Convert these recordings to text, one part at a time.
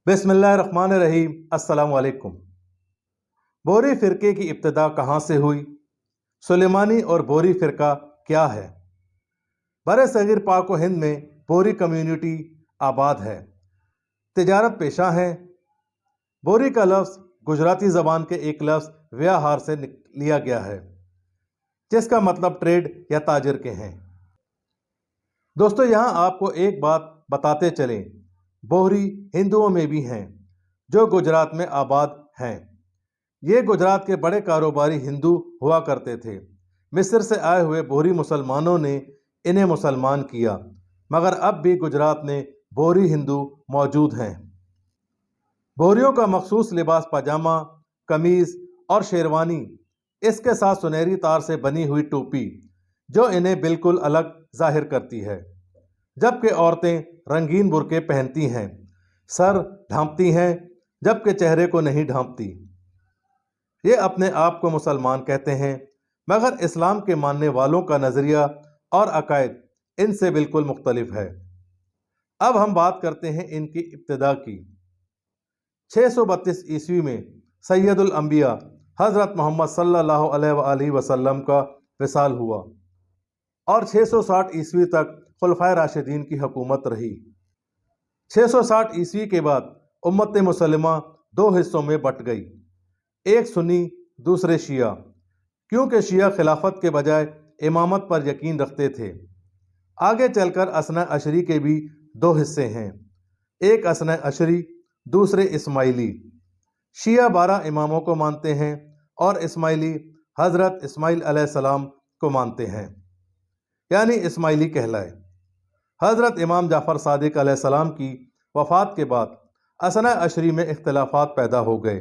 बिस्मिल्लाहिर्रहमानिर्रहीम। अस्सलाम वालेकुम। बोहरी फ़िरके की इब्तिदा कहाँ से हुई? सुलेमानी और बोहरी फ़िरका क्या है? बरे सगीर पाक व हिंद में बोहरी कम्युनिटी आबाद है, तिजारत पेशा है। बोहरी का लफ्ज़ गुजराती ज़बान के एक लफ्ज़ व्याहार से लिया गया है, जिसका मतलब ट्रेड या ताजर के हैं। दोस्तों, यहाँ आपको एक बात बताते चलें, बोहरी हिंदुओं में भी हैं जो गुजरात में आबाद हैं। ये गुजरात के बड़े कारोबारी हिंदू हुआ करते थे। मिस्र से आए हुए बोहरी मुसलमानों ने इन्हें मुसलमान किया, मगर अब भी गुजरात में बोहरी हिंदू मौजूद हैं। बोहरियों का मखसूस लिबास पाजामा, कमीज़ और शेरवानी, इसके साथ सुनहरी तार से बनी हुई टोपी जो इन्हें बिल्कुल अलग जाहिर करती है, जबकि औरतें रंगीन बुर्के पहनती हैं, सर ढांपती हैं, जबकि चेहरे को नहीं ढांपती। ये अपने आप को मुसलमान कहते हैं, मगर इस्लाम के मानने वालों का नज़रिया और अकायद इनसे बिल्कुल मुख्तलिफ है। अब हम बात करते हैं इनकी इब्तिदा की। 632 ईस्वी में सैयदुल अंबिया हज़रत मोहम्मद सल्लल्लाहु अलैहि वसल्लम का विसाल हुआ और 660 ईस्वी तक खुलफाए राशिदीन की हुकूमत रही। 660 ईस्वी के बाद उम्मत मुसलिमा दो हिस्सों में बट गई, एक सुन्नी दूसरे शिया, क्योंकि शिया खिलाफत के बजाय इमामत पर यकीन रखते थे। आगे चलकर असना अशरी के भी दो हिस्से हैं, एक असना अशरी, दूसरे इस्माइली। शिया 12 इमामों को मानते हैं और इस्माइली हज़रत इस्माइल अलैहिस्सलाम को मानते हैं, यानी इस्माइली कहलाए। हज़रत इमाम जाफ़र सादिक अलैहिस्सलाम की वफ़ात के बाद असना अशरी में इख्तिलाफ़ात पैदा हो गए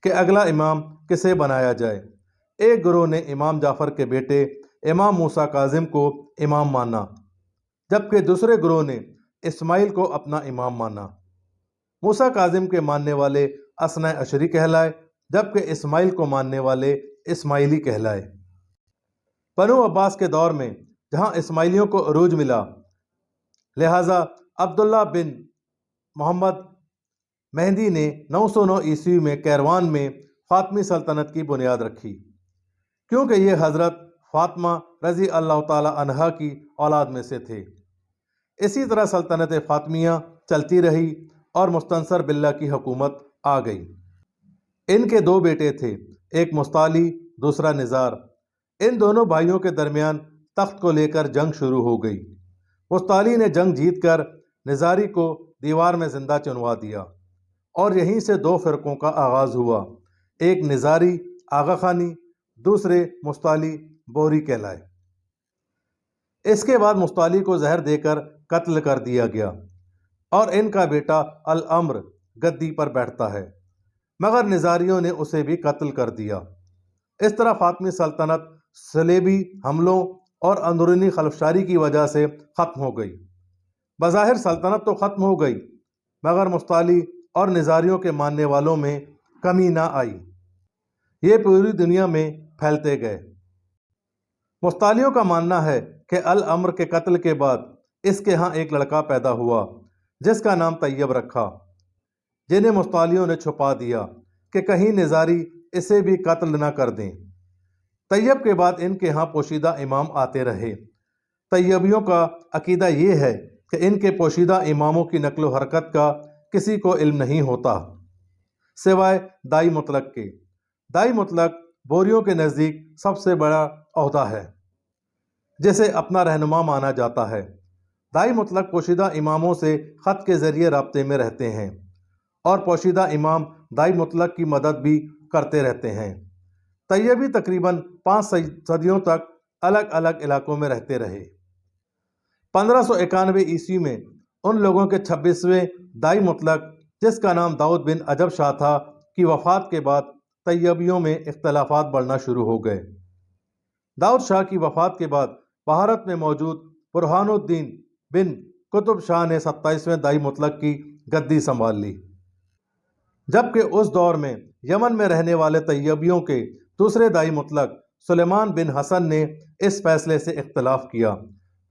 कि अगला इमाम किसे बनाया जाए। एक गुरोह ने इमाम जाफ़र के बेटे इमाम मूसा काज़िम को इमाम माना, जबकि दूसरे गुरोह ने इस्माइल को अपना इमाम माना। मूसा काज़िम के मानने वाले असना अशरी कहलाए, जबकि इस्माइल को मानने वाले इस्माइली कहलाए। बनु अब्बास के दौर में जहाँ इस्माइलियों को अरूज मिला, लिहाजा अब्दुल्ला बिन मोहम्मद मेहदी ने 909 ईस्वी में कैरवान में फ़ातिमी सल्तनत की बुनियाद रखी, क्योंकि ये हज़रत फ़ातिमा रज़ी अल्लाह ताला अन्हा की औलाद में से थे। इसी तरह सल्तनत फ़ातिमिया चलती रही और मुस्तनसर बिल्ला की हुकूमत आ गई। इनके दो बेटे थे, एक मुस्ताली, दूसरा निज़ार। इन दोनों भाइयों के दरमियान तख्त को लेकर जंग शुरू हो गई। मुस्ताली ने जंग जीतकर निज़ारी को दीवार में जिंदा चुनवा दिया और यहीं से दो फ़िरकों का आगाज़ हुआ, एक निज़ारी आगा खानी, दूसरे मुस्ताली बोहरी कहलाए। इसके बाद मुस्ताली को जहर देकर कत्ल कर दिया गया और इनका बेटा अल अम्र गद्दी पर बैठता है, मगर निज़ारियों ने उसे भी कत्ल कर दिया। इस तरह फ़ातिमी सल्तनत सलेबी हमलों और अंदरूनी खलफशारी की वजह से ख़त्म हो गई। बज़ाहिर सल्तनत तो ख़त्म हो गई, मगर मुस्ताली और निज़ारियों के मानने वालों में कमी ना आई। ये पूरी दुनिया में फैलते गए। मुस्तालियों का मानना है कि अल अम्र के कत्ल के बाद इसके यहाँ एक लड़का पैदा हुआ जिसका नाम तैयब रखा, जिन्हें मुस्तालियों ने छुपा दिया कि कहीं निज़ारी इसे भी कत्ल न कर दें। तैयब के बाद इनके यहाँ पोशीदा इमाम आते रहे। तैयबियों का अकीदा ये है कि इनके पोशीदा इमामों की नकलो हरकत का किसी को इल्म नहीं होता, सिवाय दाई मुतलक के। दाई मुतलक बोहरियों के नज़दीक सबसे बड़ा ओहदा है, जिसे अपना रहनुमा माना जाता है। दाई मुतलक पोशीदा इमामों से ख़त के ज़रिए राब्ते में रहते हैं और पोशीदा इमाम दाई मुतलक की मदद भी करते रहते हैं। तैयबी तकरीबन 5 सदियों तक अलग अलग इलाकों में रहते रहे। 1591 ईस्वी में उन लोगों के 26वें दाई मुतलक, जिसका नाम दाऊद बिन अजब शाह था, की वफ़ात के बाद तैयबियों में इख्तलाफात बढ़ना शुरू हो गए। दाऊद शाह की वफ़ात के बाद भारत में मौजूद बुरहानुद्दीन बिन कुतुब शाह ने 27वें दाई मुतलक की गद्दी संभाल ली, जबकि उस दौर में यमन में रहने वाले तैयबियों के दूसरे दाई मुतलक सुलेमान बिन हसन ने इस फैसले से इख्तलाफ किया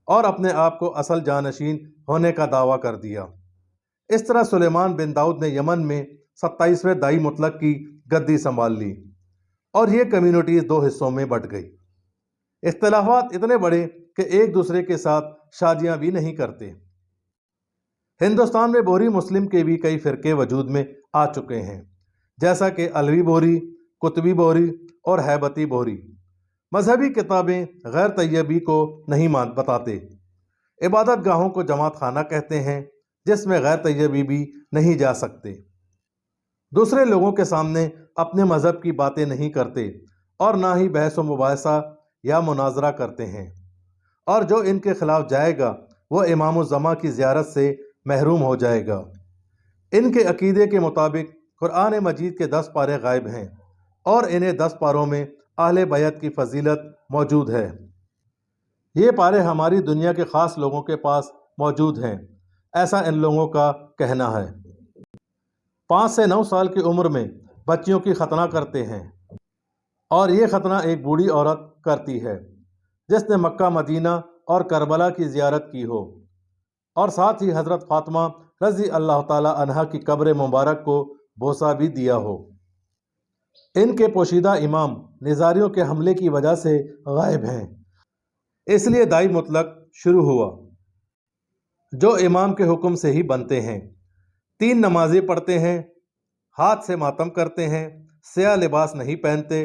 और अपने आप को असल जानशीन होने का दावा कर दिया। इस तरह सुलेमान बिन दाऊद ने यमन में 27वें दाई मुतलक की गद्दी संभाल ली और ये कम्युनिटीज दो हिस्सों में बंट गई। इख्तिलाफात इतने बड़े कि एक दूसरे के साथ शादियां भी नहीं करते। हिंदुस्तान में बोहरी मुस्लिम के भी कई फिरके वजूद में आ चुके हैं, जैसा कि अलवी बोहरी, कुतबी बोहरी और हैबती बोहरी। मजहबी किताबें गैर तैयबी को नहीं बताते। इबादत गाहों को जमात खाना कहते हैं, जिसमें गैर तैयबी भी नहीं जा सकते। दूसरे लोगों के सामने अपने मज़हब की बातें नहीं करते और ना ही बहस व मुबाहसा या मुनाजरा करते हैं, और जो इनके खिलाफ जाएगा वो इमाम ज़मा की ज़ियारत से महरूम हो जाएगा। इनके अकीदे के मुताबिक कुरान मजीद के 10 पारे गायब हैं और इन्हें 10 पारों में अहले बैत की फजीलत मौजूद है। ये पारे हमारी दुनिया के ख़ास लोगों के पास मौजूद हैं, ऐसा इन लोगों का कहना है। 5 से 9 साल की उम्र में बच्चियों की खतना करते हैं और ये खतना एक बूढ़ी औरत करती है जिसने मक्का, मदीना और करबला की ज़ियारत की हो और साथ ही हज़रत फ़ातिमा रज़ी अल्लाह ताला अन्हा की कब्र मुबारक को बोसा भी दिया हो। इनके पोशीदा इमाम निज़ारियों के हमले की वजह से गायब हैं, इसलिए दाई मुतलक शुरू हुआ, जो इमाम के हुक्म से ही बनते हैं। 3 नमाज़ें पढ़ते हैं, हाथ से मातम करते हैं, स्याह लिबास नहीं पहनते।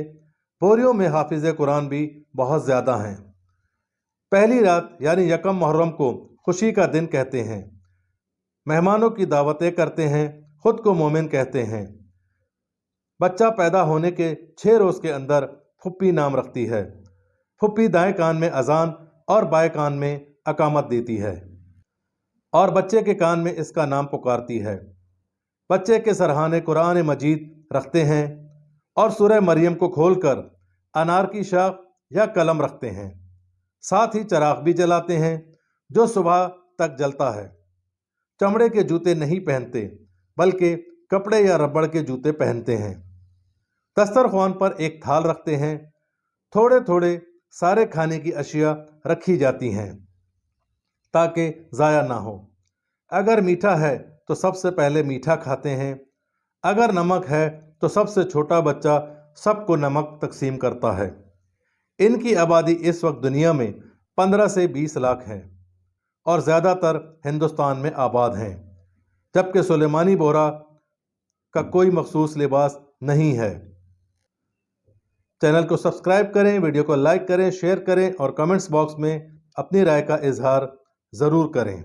बोरियों में हाफिज़ कुरान भी बहुत ज़्यादा हैं। पहली रात यानी यकम मुहर्रम को खुशी का दिन कहते हैं। मेहमानों की दावतें करते हैं, खुद को मोमिन कहते हैं। बच्चा पैदा होने के 6 रोज़ के अंदर फुप्पी नाम रखती है। फुप्पी दाएं कान में अजान और बाएं कान में अकामत देती है और बच्चे के कान में इसका नाम पुकारती है। बच्चे के सरहाने कुरान मजीद रखते हैं और सूरह मरियम को खोलकर अनार की शाख या कलम रखते हैं। साथ ही चराग भी जलाते हैं जो सुबह तक जलता है। चमड़े के जूते नहीं पहनते बल्कि कपड़े या रबड़ के जूते पहनते हैं। दस्तरख्वान पर एक थाल रखते हैं, थोड़े थोड़े सारे खाने की अशिया रखी जाती हैं ताकि ज़ाया ना हो। अगर मीठा है तो सबसे पहले मीठा खाते हैं, अगर नमक है तो सबसे छोटा बच्चा सबको नमक तकसीम करता है। इनकी आबादी इस वक्त दुनिया में 15 से 20 लाख है और ज़्यादातर हिंदुस्तान में आबाद हैं, जबकि सुलेमानी बोहरा का कोई मखसूस लिबास नहीं है। चैनल को सब्सक्राइब करें, वीडियो को लाइक करें, शेयर करें और कमेंट्स बॉक्स में अपनी राय का इजहार ज़रूर करें।